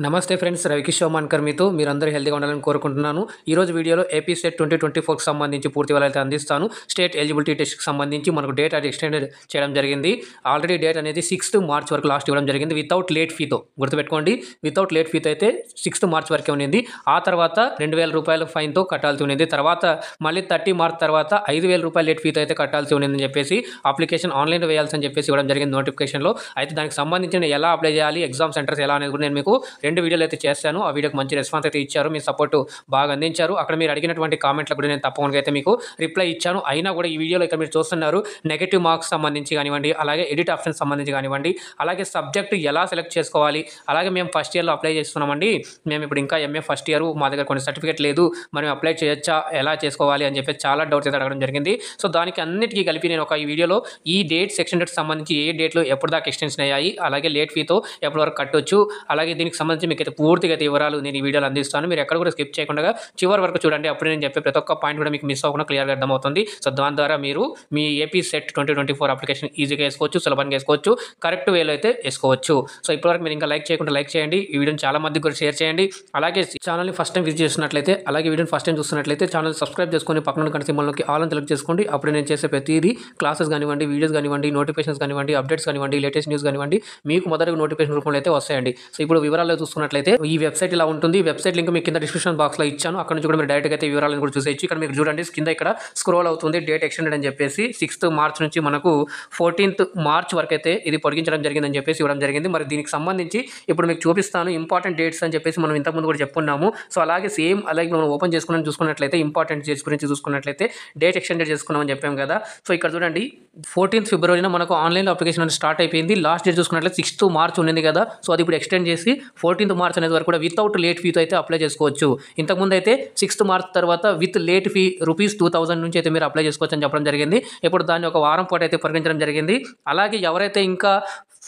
నమస్తే ఫ్రెండ్స్, రవికిషోర్ మాన్కర్ మీతో. మీరందరూ హెల్తీగా ఉండాలని కోరుకుంటున్నాను. ఈరోజు వీడియోలో ఏపీ సెట్ 2024కి సంబంధించి పూర్తి వివరాలు అందిస్తాను. స్టేట్ ఎలిజిబిలిటీ టెస్ట్కి సంబంధించి మనకు డేట్ అది ఎక్స్టెండ్ చేయడం జరిగింది. ఆల్రెడీ డేట్ అనేది 6th మార్చ్ వరకు లాస్ట్ ఇవ్వడం జరిగింది వితౌట్ లేట్ ఫీతో. గుర్తుపెట్టుకోండి, వితౌట్ లేట్ ఫీతో అయితే 6th మార్చ్ వరకే ఉన్నింది. ఆ తర్వాత 2000 రూపాయల ఫైన్తో కట్టాల్సి ఉన్నింది. తర్వాత మళ్ళీ 30 మార్చ్ తర్వాత 5000 రూపాయల లేట్ ఫీతో అయితే కట్టాల్సి ఉన్నిందని చెప్పేసి అప్లికేషన్ ఆన్లైన్లో వేయాల్సి అని చెప్పేసి ఇవ్వడం జరిగింది నోటిఫికేషన్లో. అయితే దానికి సంబంధించిన ఎలా అప్లై చేయాలి, ఎగ్జామ్ సెంటర్స్ ఎలా అనేది కూడా నేను మీకు 2 వీడియోలు అయితే చేశాను. ఆ వీడియోకి మంచి రెస్పాన్స్ అయితే ఇచ్చారు, మీ సపోర్ట్ బాగా అందించారు. అక్కడ మీరు అడిగినటువంటి కామెంట్లకు కూడా నేను తప్పకుండా అయితే మీకు రిప్లై ఇచ్చాను. అయినా కూడా ఈ వీడియోలో ఇక్కడ మీరు చూస్తున్నారు నెగటివ్ మార్క్స్ సంబంధించి కానివ్వండి, అలాగే ఎడిట్ ఆప్షన్ సంబంధించి కానివ్వండి, అలాగే సబ్జెక్ట్ ఎలా సెలెక్ట్ చేసుకోవాలి, అలాగే మేము ఫస్ట్ ఇయర్లో అప్లై చేస్తున్నామండి, మేము ఇప్పుడు ఇంకా ఎంఏ ఫస్ట్ ఇయర్, మా దగ్గర కొన్ని సర్టిఫికేట్ లేదు, మనం అప్లై చేయొచ్చా, ఎలా చేసుకోవాలి అని చెప్పి చాలా డౌట్స్ అయితే అడగడం జరిగింది. సో దానికి అన్నిటికీ కలిపి నేను ఈ వీడియోలో ఈ డేట్ సెక్షన్ డేట్ సంబంధించి ఏ డేట్లో ఎప్పుడు దాకా ఎక్స్టెన్షన్ అయ్యాయి, అలాగే లేట్ ఫీతో ఎప్పటి వరకు కట్టొచ్చు, అలాగే దీనికి సంబంధించి మీకు అయితే పూర్తిగా వివరాలు నేను ఈ వీడియోలో అందిస్తాను. మీరు ఎక్కడ కూడా స్కిప్ చేయకుండా చివరి వరకు చూడండి. అప్పుడు నేను చెప్పే ప్రతి ఒక్క పాయింట్ కూడా మీకు మిస్ అవ్వకుండా క్లియర్గా అర్థమవుతుంది. సో దాని ద్వారా మీరు మీ ఏపీ సెట్ 2024 అప్లికేషన్ ఈజీగా వేసుకోవచ్చు, సులభంగా వేసుకోవచ్చు, కరెక్ట్ వేలో అయితే వేసుకోవచ్చు. సో ఇప్పటివరకు మీరు ఇంకా లైక్ చేయకుండా లైక్ చేయండి, ఈ వీడియోని చాలా మందికి కూడా షేర్ చేయండి. అలాగే ఛానల్ని ఫస్ట్ టైం విజిట్ చేస్తున్నట్లయితే, అలాగే వీడియోని ఫస్ట్ టైం చూస్తున్నట్లయితే ఛానల్ సబ్స్క్రైబ్ చేసుకొని పక్కన గంట సింబల్లోకి ఆల్ అని సెలెక్ట్ చేసుకోండి. అప్పుడు నేను చేసే ప్రతిదీ క్లాసెస్ కానివ్వండి, వీడియోస్ కానివ్వండి, నోటిఫికేషన్స్ కానివ్వండి, అప్డేట్స్ కానివ్వండి, లేటెస్ట్ న్యూస్ కానివ్వండి, మీకు మొదటి నోటిఫికేషన్ రూపంలో అయితే వస్తాయండి. సో ఇప్పుడు వివరాల్లో చూసుకున్నట్లయితే ఈ వెబ్సైట్ ఇలా ఉంటుంది. వెబ్సైట్ లింక్ మీకు కింద డిస్క్రిప్షన్ బాక్స్లో ఇచ్చాను. అక్కడ నుంచి కూడా మీరు డైరెక్ట్గా అయితే వివరాలను కూడా చూసేయచ్చు. ఇక్కడ మీకు చూడండి, కింద ఇక్కడ స్క్రోల్ అవుతుంది డేట్ ఎక్స్టెండెడ్ అని చెప్పేసి 6th మార్చ్ నుంచి మనకు 14th మార్చ్ వరకు అయితే ఇది పొడిగించడం జరిగిందని చెప్పేసి ఇవ్వడం జరిగింది. మరి దీనికి సంబంధించి ఇప్పుడు మీకు చూపిస్తాను ఇంపార్టెంట్ డేట్స్ అని చెప్పేసి మనం ఇంతకుముందు కూడా చెప్పుకున్నాము. సో అలాగే సేమ్ అలాగే మనం ఓపెన్ చేసుకుని చూసుకున్నట్లయితే ఇంపార్టెంట్ డేట్స్ గురించి చూసుకున్నట్లయితే డేట్ ఎక్స్టెండెడ్ చేసుకున్నామని చెప్పాం కదా. సో ఇక్కడ చూడండి 14th ఫిబ్రవరిన మనకు ఆన్లైన్లో అప్లికేషన్ అనేది స్టార్ట్ అయిపోయింది. లాస్ట్ డేట్ చూసుకున్నట్లయితే 6th మార్చ్ ఉన్నింది కదా. సో అది ఇప్పుడు ఎక్స్టెండ్ చేసి 14th మార్చ్ అనేది వరకు కూడా వితౌట్ లేట్ ఫీతో అయితే అప్లై చేసుకోవచ్చు. ఇంతకుముందు అయితే 6th మార్చ్ తర్వాత విత్ లేట్ ఫీ ₹2000 నుంచి అయితే మీరు అప్లై చేసుకోవచ్చు అని చెప్పడం జరిగింది. ఇప్పుడు దాన్ని ఒక వారం పాటు అయితే పరిగణించడం జరిగింది. అలాగే ఎవరైతే ఇంకా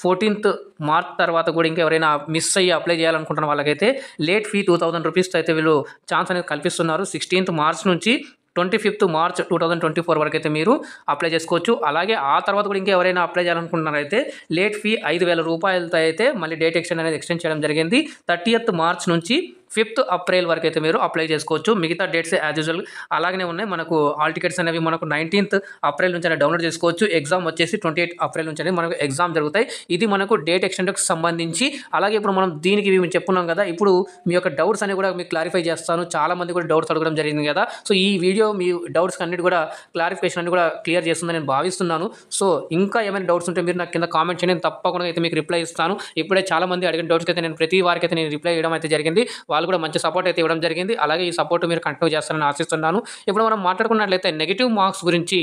14th మార్చ్ తర్వాత కూడా ఇంకా ఎవరైనా మిస్ అయ్యి అప్లై చేయాలనుకుంటున్న వాళ్ళకైతే లేట్ ఫీ ₹2000 అయితే వీళ్ళు ఛాన్స్ అనేది కల్పిస్తున్నారు. 16th మార్చ్ నుంచి 25th మార్చ్ 2024 వరకు అయితే మీరు అప్లై చేసుకోవచ్చు. అలాగే ఆ తర్వాత కూడా ఇంకా ఎవరైనా అప్లై చేయాలనుకుంటున్నారైతే లేట్ ఫీ ₹5000 అయితే మళ్ళీ డేట్ ఎక్స్టెండ్ అనేది ఎక్స్టెండ్ చేయడం జరిగింది. 30th మార్చ్ నుంచి 5th ఏప్రిల్ వరకు అయితే మీరు అప్లై చేసుకోవచ్చు. మిగతా డేట్స్ యాజ్ యూజువల్ అలాగనే ఉన్నాయి. మనకు హాల్ టికెట్స్ అనేవి మనకు 19th ఏప్రిల్ నుంచి డౌన్లోడ్ చేసుకోవచ్చు. ఎగ్జామ్ వచ్చేసి 28th ఏప్రిల్ నుంచి అనేది మనకు ఎగ్జామ్ జరుగుతాయి. ఇది మనకు డేట్ ఎక్స్టెండ్కి సంబంధించి. అలాగే ఇప్పుడు మనం దీనికి మేము చెప్పుకున్నాం కదా, ఇప్పుడు మీ యొక్క డౌట్స్ అనేవి కూడా మీకు క్లారిఫై చేస్తాను. చాలా మంది కూడా డౌట్స్ అడగడం జరిగింది కదా. సో ఈ వీడియో మీ డౌట్స్ అన్నిటి కూడా క్లారిఫికేషన్ అన్ని కూడా క్లియర్ చేస్తుందని నేను భావిస్తున్నాను. సో ఇంకా ఏమైనా డౌట్స్ ఉంటే మీరు నాకు కింద కామెంట్ చేయండి, నేను తప్పకుండా అయితే మీకు రిప్లై ఇస్తాను. ఇప్పుడే చాలా మంది అడిగిన డౌట్స్కి అయితే నేను ప్రతి వారికి అయితే నేను రిప్లై ఇవ్వడం అయితే జరిగింది. వాళ్ళు కూడా మంచి సపోర్ట్ అయితే ఇవ్వడం జరిగింది. అలాగే ఈ సపోర్ట్ మీరు కంటిన్యూ చేస్తారని ఆశిస్తున్నాను. ఇప్పుడు మనం మాట్లాడుకున్నట్లయితే నెగిటివ్ మార్క్స్ గురించి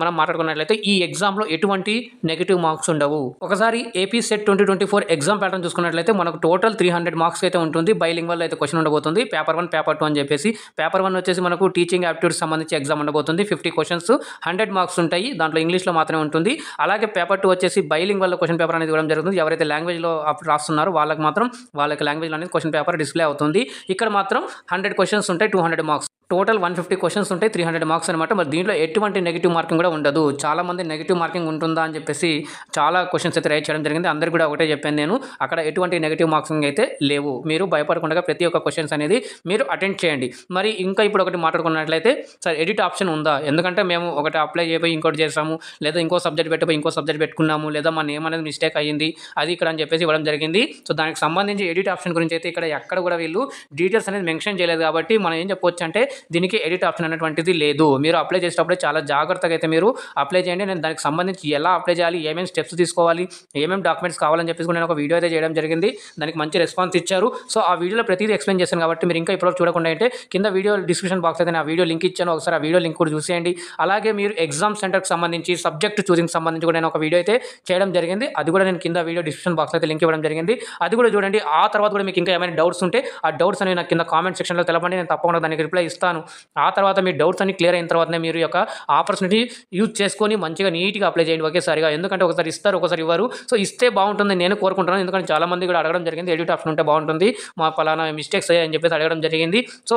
మనం మాట్లాడుకున్నట్లయితే ఈ ఎగ్జామ్లో ఎటువంటి నెగిటివ్ మార్క్స్ ఉండవు. ఒకసారి ఏపీ సెట్ 2024 ఎగ్జామ్ ప్యాటర్న్ చూసుకున్నట్లయితే మనకు టోటల్ 300 మార్క్స్ అయితే ఉంటుంది. బైలింగ్వల్ అయితే క్వశ్చన్ ఉండబోతుంది. పేపర్ 1 పేపర్ 2 అని చెప్పేసి పేపర్ 1 వచ్చేసి మనకు టీచింగ్ యాప్టిట్యూడ్స్ సంబంధించి ఎగ్జామ్ ఉండబోతుంది. 50 క్వశ్చన్స్ 100 మార్క్స్ ఉంటాయి. దాంట్లో ఇంగ్లీష్లో మాత్రమే ఉంటుంది. అలాగే పేపర్ 2 వచ్చేసి బైలింగ్వల్ క్వశ్చన్ పేపర్ అనేది ఇవ్వడం జరుగుతుంది. ఎవరైతే లాంగ్వేజ్లో రాస్తున్నారో వాళ్ళకి మాత్రం వాళ్ళకి లాంగ్వేజ్లో అనేది క్వశ్చన్ పేపర్ డిస్ప్లే అవుతుంది. ఇక్కడ మాత్రం 100 క్వశ్చన్స్ ఉంటాయి, 200 మార్క్స్. టోటల్ 150 క్వశ్చన్స్ ఉంటాయి, 300 మార్క్స్ అనమాట. మరి దీంట్లో ఎటువంటి నెగిటివ్ మార్కింగ్ కూడా ఉండదు. చాలా మంది నెగిటివ్ మార్కింగ్ ఉంటుందా అని చెప్పేసి చాలా క్వశ్చన్స్ అయితే రైట్ చేయడం జరిగింది. అందరికీ కూడా ఒకటే చెప్పాను నేను, అక్కడ ఎటువంటి నెగిటివ్ మార్కింగ్ అయితే లేవు. మీరు భయపడకుండా ప్రతి ఒక్క క్వశ్చన్స్ అనేది మీరు అటెండ్ చేయండి. మరి ఇంకా ఇప్పుడు ఒకటి మాట్లాడుకున్నట్లయితే సార్ ఎడిట్ ఆప్షన్ ఉందా, ఎందుకంటే మేము ఒకటి అప్లై చేయబోయి ఇంకోటి చేసాము, లేదా ఇంకో సబ్జెక్ట్ పెట్టిపోయి ఇంకో సబ్జెక్ట్ పెట్టుకున్నాము, లేదా మా నేమ్ అనేది మిస్టేక్ అయ్యింది అది ఇక్కడ అని చెప్పేసి ఇవ్వడం జరిగింది. సో దానికి సంబంధించి ఎడిట్ ఆప్షన్ గురించి అయితే ఇక్కడ ఎక్కడ కూడా వీళ్ళు డీటెయిల్స్ అనేది మెన్షన్ చేయలేదు. కాబట్టి మనం ఏం చెప్పొచ్చు అంటే దీనికి ఎడిట్ ఆప్షన్ అనేటువంటిది లేదు. మీరు అప్లై చేసేటప్పుడు చాలా జాగ్రత్తగా అయితే మీరు అప్లై చేయండి. నేను దానికి సంబంధించి ఎలా అప్లై చేయాలి, ఏమేమి స్టెప్స్ తీసుకోవాలి, ఏమేమి డాక్యుమెంట్స్ కావాలని చెప్పేసి నేను ఒక వీడియో అయితే చేయడం జరిగింది. దానికి మంచి రెస్పాన్స్ ఇచ్చారు. సో ఆ వీడియోలో ప్రతిదీ ఎక్స్ప్లెయిన్ చేశాను. కాబట్టి మీరు ఇంకా ఇప్పుడు చూడకుండా అంటే కింద వీడియో డిస్క్రిప్షన్ బాక్స్ అయితే ఆ వీడియో లింక్ ఇచ్చాను, ఒకసారి ఆ వీడియో లింక్ కూడా చూసేయండి. అలాగే మీరు ఎగ్జామ్ సెంటర్కి సంబంధించి సబ్జెక్ట్ చూసింగ్ సంబంధించి కూడా నేను ఒక వీడియో అయితే చేయడం జరిగింది. అది కూడా నేను కింద వీడియో డిస్క్రిప్షన్ బాక్స్ అయితే లింక్ ఇవ్వడం జరిగింది. అది కూడా చూడండి. ఆ తర్వాత కూడా మీకు ఇంకా ఏమైనా డౌట్స్ ఉంటే ఆ డౌట్స్ అనేవి నాకు కింద కామెంట్ సెక్షన్లో తెలపండి, నేను తప్పకుండా దానికి రిప్లై ఇస్తాను. ఇస్తాను. ఆ తర్వాత మీ డౌట్స్ అన్ని క్లియర్ అయిన తర్వాతనే మీరు యొక్క ఆపర్చునిటీ యూజ్ చేసుకొని మంచిగా నీట్‌గా అప్లై చేయండి ఒకేసారిగా. ఎందుకంటే ఒకసారి ఇస్తారు, ఒకసారి ఇవ్వరు. సో, ఇస్తే బావుంటుందని నేను కోరుకుంటున్నాను. ఎందుకంటే చాలామంది కూడా అడగడం జరిగింది. ఎడిట్ ఆప్షన్ ఉంటే బావుంటుంది. మా పలానా మిస్టేక్స్ అయ్యాయని చెప్పేసి అడగడం జరిగింది. సో,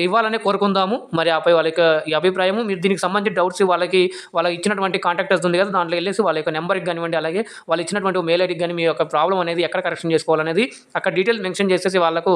ఇవ్వాలనే కోరుకుందాము. మరి ఆపై వాళ్ళ యొక్క ఈ అభిప్రాయము మీరు దీనికి సంబంధించిన డౌట్స్ వాళ్ళకి ఇచ్చినటువంటి కాంటాక్ట్ అస్ ఉంది కదా! దాంట్లో ఎళ్ళేసి వాళ్ళ యొక్క నంబర్‌కి గానివ్వండి, అలాగే వాళ్ళు ఇచ్చినటువంటి మెయిల్ ఐడీకి గాని మీ యొక్క ప్రాబ్లమ్ అనేది ఎక్కడ కరెక్షన్ చేసుకోవాలనేది అక్కడ డీటెయిల్స్ మెన్షన్ చేసేసి వాళ్ళకు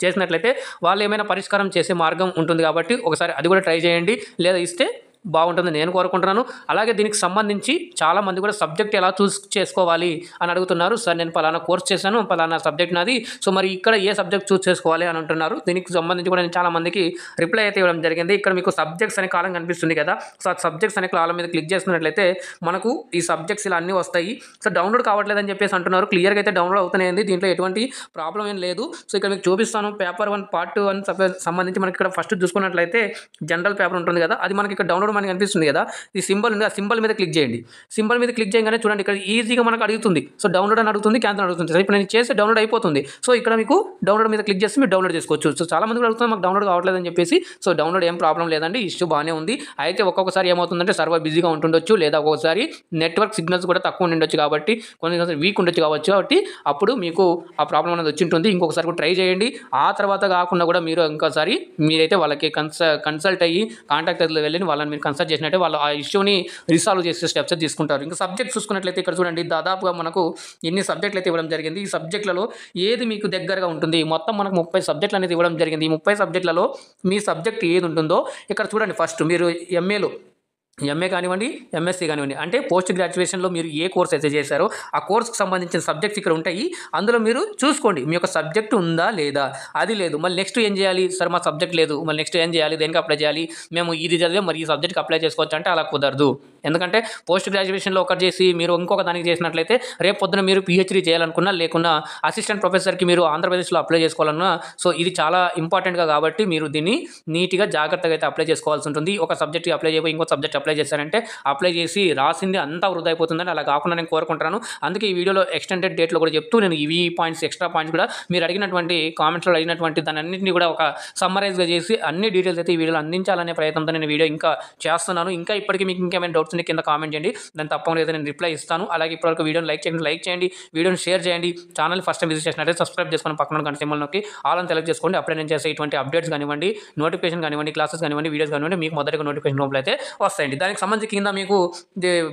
చేసినట్లయితే వాళ్ళు ఏమైనా పరిష్కారం చేసే మార్గం ఉంటుంది కాబట్టి ఒకసారి అది కూడా ట్రై చేయండి. లేదా ఇస్తే బాగుంటుందని నేను కోరుకుంటున్నాను. అలాగే దీనికి సంబంధించి చాలామంది కూడా సబ్జెక్ట్ ఎలా చూస్ చేసుకోవాలి అని అడుగుతున్నారు. సార్ నేను పలానా కోర్స్ చేశాను, పలానా సబ్జెక్ట్ నాది. సో, మరి ఇక్కడ ఏ సబ్జెక్ట్ చూస్ చేసుకోవాలి అని అంటున్నారు. దీనికి సంబంధించి కూడా నేను చాలామందికి రిప్లై అయితే ఇవ్వడం జరిగింది. ఇక్కడ మీకు సబ్జెక్ట్స్ అనే కాలం కనిపిస్తుంది కదా! సో, ఆ సబ్జెక్ట్స్ అనే కాలం మీద క్లిక్ చేస్తున్నట్లయితే మనకు ఈ సబ్జెక్ట్స్ ఇలా అన్నీ వస్తాయి. సో, డౌన్లోడ్ కావట్లేదని చెప్పేసి అంటున్నారు. క్లియర్‌గా అయితే డౌన్లోడ్ అవుతూనే ఉంది. దీంట్లో ఎటువంటి ప్రాబ్లమ్ ఏం లేదు. సో, ఇక్కడ మీకు చూపిస్తాను. పేపర్ 1 పార్ట్ 1 సంబంధించి మనకి ఇక్కడ ఫస్ట్ చూసుకున్నట్లయితే జనరల్ పేపర్ ఉంటుంది కదా! అది మనకి ఇక్కడ డౌన్లోడ్ మనకి కనిపిస్తుంది కదా! ఈ సింబల్ ఉంది. ఆ సింబల్ మీద క్లిక్ చేయండి. సింబల్ మీద క్లిక్ చేయగానే చూడండి ఇక్కడ ఈజీగా మనకు అడుగుతుంది. సో, డౌన్లోడ్ అని అడుగుతుంది, క్యాన్సిల్ అడుగుతుంది. సో, ఇప్పుడు నేను చేస్తే డౌన్లోడ్ అయిపోతుంది. సో, ఇక్కడ మీకు డౌన్లోడ్ మీద క్లిక్ చేస్తే మీరు డౌన్లోడ్ చేసుకోవచ్చు. సో, చాలా మంది కూడా అడుగుతున్నారు మాకు డౌన్లోడ్ కావట్లేదని చెప్పేసి. సో, డౌన్లోడ్ ఏం ప్రాబ్లం లేదండి. ఇష్యూ బాగానే ఉంది. అయితే ఒక్కొక్కసారి ఏమవుతుందంటే సర్వర్ బిజీగా ఉంటుండొచ్చు, లేదా ఒక్కొక్కసారి నెట్వర్క్ సిగ్నల్స్ కూడా తక్కువ ఉండుండొచ్చు కాబట్టి కొన్ని వీక్ ఉండొచ్చు కాబట్టి అప్పుడు మీకు ఆ ప్రాబ్లం అనేది వచ్చి ఉంటుంది. ఇంకొకసారి కూడా ట్రై చేయండి. ఆ తర్వాత కాకుండా కూడా మీరు ఇంకోసారి మీరైతే వాళ్ళకి కన్సల్ట్ అయ్యి కాంటాక్ట్ వెళ్ళి వాళ్ళని మీరు కన్సల్ట్ చేసినట్టే వాళ్ళు ఆ ఇష్యూని రిసాల్వ్ చేసే స్టెప్స్ తీసుకుంటారు. ఇంకా సబ్జెక్ట్ చూసుకున్నట్లయితే ఇక్కడ చూడండి దాదాపుగా మనకు ఎన్ని సబ్జెక్టులు అయితే ఇవ్వడం జరిగింది. ఈ సబ్జెక్టులలో ఏది మీకు దగ్గరగా ఉంటుంది. మొత్తం మనకు 30 సబ్జెక్టులు అనేది ఇవ్వడం జరిగింది. ఈ 30 సబ్జెక్టులలో మీ సబ్జెక్ట్ ఏది ఉంటుందో ఇక్కడ చూడండి. ఫస్ట్ మీరు ఎంఏ కానివ్వండి, ఎంఎస్సీ కానివ్వండి, అంటే పోస్ట్ గ్రాడ్యుయేషన్లో మీరు ఏ కోర్స్ అయితే చేశారో ఆ కోర్స్కి సంబంధించిన సబ్జెక్ట్స్ ఇక్కడ ఉంటాయి. అందులో మీరు చూసుకోండి మీ యొక్క సబ్జెక్ట్ ఉందా లేదా. అది లేదు మళ్ళీ నెక్స్ట్ ఏం చేయాలి, సార్ మా సబ్జెక్ట్ లేదు, మళ్ళీ నెక్స్ట్ ఏం చేయాలి, దేనికి అప్లై చేయాలి, మేము ఇది చదివే మరి ఈ సబ్జెక్ట్కి అప్లై చేసుకోవచ్చు అంటే అలా కుదరదు. ఎందుకంటే పోస్ట్ గ్రాడ్యుయేషన్లో ఒకటి చేసి మీరు ఇంకొక దానికి చేసినట్లయితే రేపు పొద్దున మీరు పిహెచ్డీ చేయాలనుకున్నా, లేకున్నా అసిస్టెంట్ ప్రొఫెసర్కి మీరు ఆంధ్రప్రదేశ్లో అప్లై చేసుకోవాలన్నా, సో ఇది చాలా ఇంపార్టెంట్గా కాబట్టి మీరు దీన్ని నీట్గా జాగ్రత్తగా అయితే అప్లై చేసుకోవాల్సి ఉంటుంది. ఒక సబ్జెక్ట్కి అప్లై చేయబోయి ఇంకో సబ్జెక్ట్ అప్లై చేశారంటే అప్లై చేసి రాసింది అంతా వృధా అయిపోతుందని అలా కాకుండా నేను కోరుకుంటున్నాను. అందుకే ఈ వీడియోలో ఎక్స్టెండెడ్ డేట్లో కూడా చెప్తూ నేను ఇవి పాయింట్స్ ఎక్స్ట్రా పాయింట్స్ కూడా మీరు అడిగినటువంటి కామెంట్స్లో అడిగినటువంటి దాని అన్నింటినీ కూడా ఒక సమ్మరైజ్గా చేసి అన్ని డీటెయిల్స్ అయితే ఈ వీడియోలో అందించాలనే ప్రయత్నంతో నేను వీడియో ఇంకా చేస్తున్నాను. ఇంకా ఇప్పటికీ మీకు ఇంకేమైనా డౌట్స్ ఉంటే కింద కామెంట్ చేయండి, దాన్ని తప్పకుండా అయితే నేను రిప్లై ఇస్తాను. అలాగే ఇప్పటివరకు వీడియోని లైక్ చేయండి, వీడియోని షేర్ చేయండి. ఛానల్ ఫస్ట్ టైం విజిట్ చేసినట్లయితే సబ్స్క్రైబ్ చేసుకొని పక్కన గంట సింబల్ నొక్కి ఆల్ అని సెలెక్ట్ చేసుకోండి. అప్పుడే నేను చేసే ఇటువంటి అప్డేట్స్ కానివ్వండి, నోటిఫికేషన్ కానివ్వండి, క్లాసెస్ కానివ్వండి, వీడియోస్ కానివ్వండి మీకు మొదటిగా నోటిఫికేషన్ రూపంలో అయితే వస్తాయండి. దానికి సంబంధించి కింద మీకు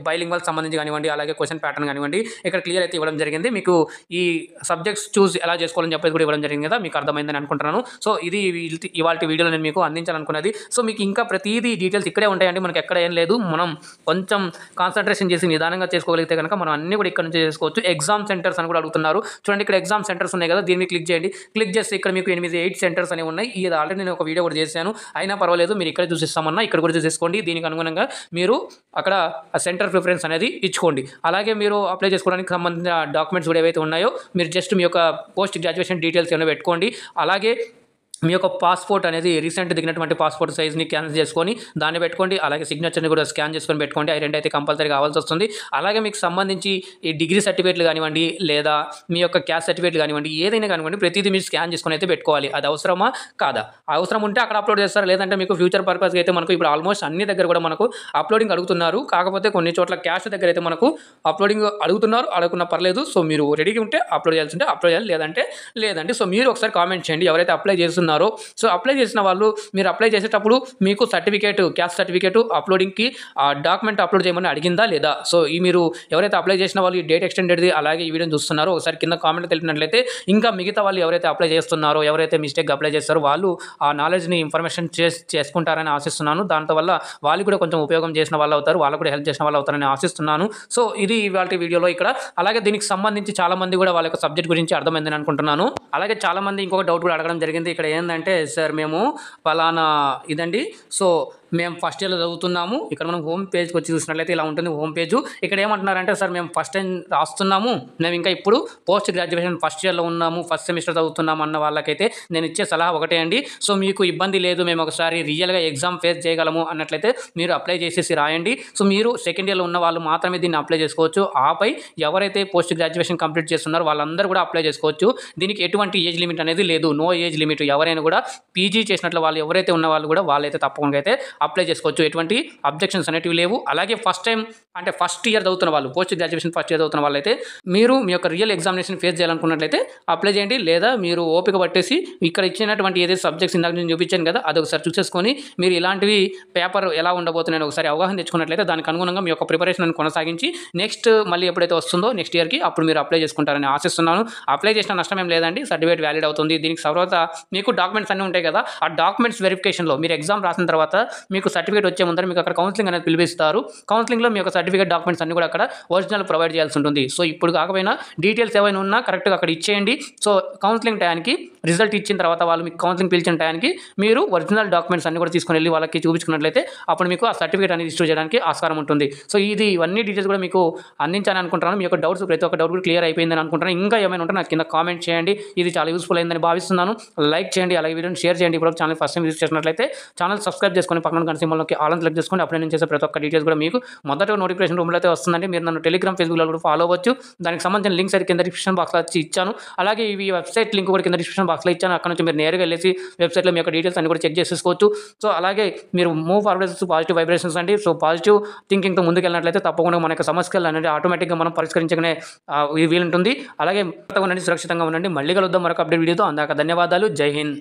బైలింగ్వల్ సంబంధించి కానివ్వండి, అలాగే క్వశ్చన్ ప్యాటర్న్ కానివ్వండి ఇక్కడ క్లియర్ అయితే ఇవ్వడం జరిగింది. మీకు ఈ సబ్జెక్ట్స్ చూస్ ఎలా చేసుకోవాలని చెప్పేసి కూడా ఇవ్వడం జరిగింది కదా, మీకు అర్థమైందని అనుకుంటున్నాను. సో ఇది ఇవాళ వీడియోలో నేను మీకు అందించాలనుకున్నది. సో మీకు ఇంకా ప్రతిదీ డీటెయిల్స్ ఇక్కడే ఉంటాయండి, మనకి ఎక్కడ ఏం లేదు. మనం కొంచెం కాన్సన్ట్రేషన్ చేసి నిదానంగా చేసుకోగలిగితే కనుక మనం అన్ని కూడా ఇక్కడ నుంచి చేసుకోవచ్చు. ఎగ్జామ్ సెంటర్స్ అని కూడా అడుగుతున్నారు. చూడండి ఇక్కడ ఎగ్జామ్ సెంటర్స్ ఉన్నాయి కదా, దీన్ని క్లిక్ చేయండి. క్లిక్ చేస్తే ఇక్కడ మీకు 8 సెంటర్స్ అనేవి ఉన్నాయి. ఇది ఆల్రెడీ నేను ఒక వీడియో కూడా చేశాను, అయినా పర్వాలేదు మీరు ఇక్కడ చూసిస్తామన్నా ఇక్కడ కూడా చూసేసుకోండి. దీనికి అనుగుణంగా మీరు అక్కడ సెంటర్ ప్రిఫరెన్స్ అనేది ఇచ్చుకోండి. అలాగే మీరు అప్లై చేసుకోవడానికి సంబంధించిన డాక్యుమెంట్స్ కూడా ఏవైతే ఉన్నాయో మీరు జస్ట్ మీ యొక్క పోస్ట్ గ్రాడ్యుయేషన్ డీటెయిల్స్ ఏమైనా పెట్టుకోండి. అలాగే మీ యొక్క పాస్పోర్ట్ అనేది రీసెంట్ దిగినటువంటి పాస్పోర్ట్ సైజ్ని క్యాన్సిల్ చేసుకొని దాన్ని పెట్టుకోండి. అలాగే సిగ్నేచర్ని కూడా స్కాన్ చేసుకొని పెట్టుకోండి. అవి రెండు అయితే కంపల్సరీ కావాల్సి వస్తుంది. అలాగే మీకు సంబంధించి ఈ డిగ్రీ సర్టిఫికేట్లు కానివ్వండి, లేదా మీ యొక్క క్యాస్ట్ సర్టిఫికేట్లు కానివ్వండి, ఏదైనా కానివ్వండి ప్రతిదీ మీరు స్కాన్ చేసుకొని అయితే పెట్టుకోవాలి. అది అవసరమా కాదా, అవసరం ఉంటే అక్కడ అప్లోడ్ చేస్తారు, లేదంటే మీకు ఫ్యూచర్ పర్పస్కి అయితే మనకు ఇప్పుడు ఆల్మోస్ట్ అన్ని దగ్గర కూడా మనకు అప్లోడింగ్ అడుగుతున్నారు. కాకపోతే కొన్ని చోట్ల క్యాస్ట్ దగ్గర అయితే మనకు అప్లోడింగ్ అడుగుతున్నారు, అడగకున్నా పర్లేదు. సో మీరు రెడీగా ఉంటే అప్లోడ్ చేయాల్సి ఉంటే అప్లోడ్ చేయాలి, లేదంటే సో మీరు ఒకసారి కామెంట్ చేయండి ఎవరైతే అప్లై చేస్తున్నారు. సో అప్లై చేసిన వాళ్ళు మీరు అప్లై చేసేటప్పుడు మీకు సర్టిఫికేట్, క్యాస్ట్ సర్టిఫికేట్ అప్లోడింగ్కి ఆ డాక్యుమెంట్ అప్లోడ్ చేయమని అడిగిందా లేదా. సో ఈ మీరు ఎవరైతే అప్లై చేసిన వాళ్ళు ఈ డేట్ ఎక్స్టెండెడ్ది అలాగే ఈ వీడియోని చూస్తున్నారో ఒకసారి కింద కామెంట్ తెలిపినట్లయితే ఇంకా మిగతా వాళ్ళు ఎవరైతే అప్లై చేస్తున్నారో, ఎవరైతే మిస్టేక్ అప్లై చేస్తారో వాళ్ళు ఆ నాలెడ్జ్ని ఇన్ఫర్మేషన్ చేసుకుంటారని ఆశిస్తున్నాను. దాంతోవల్ల వాళ్ళు కూడా కొంచెం ఉపయోగం చేసిన వాళ్ళు అవుతారు, వాళ్ళు కూడా హెల్ప్ చేసిన వాళ్ళు అవుతారని ఆశిస్తున్నాను. సో ఇది ఇవాళ వీడియోలో ఇక్కడ. అలాగే దీనికి సంబంధించి చాలామంది కూడా వాళ్ళ యొక్క సబ్జెక్ట్ గురించి అర్థమైందని అనుకుంటున్నాను. అలాగే చాలామంది ఇంకొక డౌట్ కూడా అడగడం జరిగింది. ఇక్కడ ఏంటంటే సార్ మేము పలానా ఇదండి, సో మేము ఫస్ట్ ఇయర్లో చదువుతున్నాము. ఇక్కడ మనం హోమ్ పేజ్కి వచ్చి చూసినట్లయితే ఇలా ఉంటుంది హోమ్ పేజ్. ఇక్కడ ఏమంటున్నారంటే సార్ మేము ఫస్ట్ టైం రాస్తున్నాము, మేము ఇంకా ఇప్పుడు పోస్ట్ గ్రాడ్యుయేషన్ ఫస్ట్ ఇయర్లో ఉన్నాము, ఫస్ట్ సెమిస్టర్ చదువుతున్నాము అన్న వాళ్ళకైతే నేను ఇచ్చే సలహా ఒకటే అండి. సో మీకు ఇబ్బంది లేదు, మేము ఒకసారి రియల్గా ఎగ్జామ్ ఫేస్ చేయగలము అన్నట్లయితే మీరు అప్లై చేసేసి రాయండి. సో మీరు సెకండ్ ఇయర్లో ఉన్న వాళ్ళు మాత్రమే దీన్ని అప్లై చేసుకోవచ్చు. ఆపై ఎవరైతే పోస్ట్ గ్రాడ్యుయేషన్ కంప్లీట్ చేస్తున్నారో వాళ్ళందరూ కూడా అప్లై చేసుకోవచ్చు. దీనికి ఎటువంటి ఏజ్ లిమిట్ అనేది లేదు, నో ఏజ్ లిమిట్. ఎవరైనా కూడా పీజీ చేసినట్లు వాళ్ళు ఎవరైతే ఉన్న వాళ్ళు కూడా వాళ్ళైతే తప్పకుండా అయితే అప్లై చేసుకోవచ్చు. ఎటువంటి అబ్జెక్షన్స్ అనేటివి లేవు. అలాగే ఫస్ట్ టైం అంటే ఫస్ట్ ఇయర్ చదువుతున్న వాళ్ళు, పోస్ట్ గ్రాడ్యుయేషన్ ఫస్ట్ ఇయర్ చదువుతున్న వాళ్ళైతే మీరు మీ యొక్క రియల్ ఎగ్జామినేషన్ ఫేస్ చేయాలనుకున్నట్లయితే అప్లై చేయండి. లేదా మీరు ఓపిక పట్టేసి ఇక్కడ ఇచ్చినటువంటి ఏదైతే సబ్జెక్ట్స్ ఇందాక నేను చూపించాను కదా అది ఒకసారి చూసేసుకొని మీరు ఇలాంటివి పేపర్ ఎలా ఉండబోతున్నాయని ఒకసారి అవగాహన తెచ్చుకున్నట్లయితే దానికి అనుగుణంగా మీ యొక్క ప్రిపరేషన్ కొనసాగించి నెక్స్ట్ మళ్ళీ ఎప్పుడైతే వస్తుందో నెక్స్ట్ ఇయర్కి అప్పుడు మీరు అప్లై చేసుకుంటారని ఆశిస్తున్నాను. అప్లై చేసిన నష్టం ఏం లేదండి, సర్టిఫికేట్ వ్యాలిడ్ అవుతుంది. దీనికి తర్వాత మీకు డాక్యుమెంట్స్ అన్నీ ఉంటాయి కదా, ఆ డాక్యుమెంట్స్ వెరిఫికేషన్లో మీరు ఎగ్జామ్ రాసిన తర్వాత మీకు సర్టిఫికేట్ వచ్చే ముందర మీకు అక్కడ కౌన్సిలింగ్ అనేది పిలిపిస్తారు. కౌన్సిలింగ్లో మీ యొక్క సర్టిఫికేట్ డాక్యుమెంట్స్ అన్ని కూడా అక్కడ ఒరిజినల్ ప్రొవైడ్ చేయాల్సి ఉంటుంది. సో ఇప్పుడు కాకపోయినా డీటెయిల్స్ ఏమైనా ఉన్నా కరెక్ట్గా అక్కడ ఇచ్చేయండి. సో కౌన్సిలింగ్ టైంకి రిజల్ట్ ఇచ్చిన తర్వాత వాళ్ళు మీకు కౌన్సిలింగ్ పిలిచిన టైంకి మీరు ఒరిజినల్ డాక్యుమెంట్స్ అన్ని కూడా తీసుకొని వెళ్ళి వాళ్ళకి చూపించుకున్నట్లయితే అప్పుడు మీకు ఆ సర్టిఫికేట్ అనేది ఇష్యూ చేయడానికి ఆస్కారం ఉంటుంది. సో ఇవన్నీ డీటెయిల్స్ కూడా మీకు అందించాలని అనుకుంటున్నాను. మీ యొక్క డౌట్స్ ప్రతి ఒక్క డౌట్ కూడా క్లియర్ అయిపోయిందని అనుకుంటున్నాను. ఇంకా ఏమైనా ఉంటే నాకు కింద కామెంట్ చేయండి. ఇది చాలా యూస్ఫుల్ అయిందని భావిస్తున్నాను. లైక్ చేయండి, అలాగే వీడియోని షేర్ చేయండి. ఇప్పుడు ఛానల్ ఫస్ట్ టైం విజిట్ చేసినట్లయితే ఛానల్ సబ్స్క్రైబ్ చేసుకొని పక్కన గంట సింబల్లోకి ఆల్ అని క్లిక్ చేసుకోండి. అప్పుడు నేను చేసే ప్రతి ఒక్క డీటెయిల్స్ కూడా మీకు మొదట నోటిఫికేషన్ రూమ్లో అయితే వస్తుందండి. మీరు నన్ను టెలిగ్రామ్, ఫేస్బుక్లో కూడా ఫాలో అవ్వచ్చు. దానికి సంబంధించిన లింక్స్ అయితే కింద డిస్క్రిప్షన్ బాక్స్లో వచ్చి ఇచ్చాను. అలాగే ఈ వెబ్సైట్ లింక్ కూడా కింద డిస్క్రిప్షన్ బాక్స్లో ఇచ్చాను. అక్కడ నుంచి మీరు నేరుగా వెళ్ళేసి వెబ్సైట్లో మీ యొక్క డీటెయిల్స్ అన్ని కూడా చెక్ చేసేసుకోవచ్చు. సో అలాగే మీరు మూవ్ ఫార్వర్డ్ పాజిటివ్ వైబ్రేషన్స్ అండి. సో పాజిటివ్ థింకింగ్తో ముందుకెళ్ళినట్లయితే తప్పకుండా మన యొక్క సమస్యలు అనేది ఆటోమేటిక్గా మనం పరిష్కరించగానే వీలుంటుంది. అలాగే సురక్షితంగా ఉండండి. మళ్ళీ కలుద్దాం మరొక అప్డేట్ వీడియోతో. అందాక ధన్యవాదాలు. జై హింద్.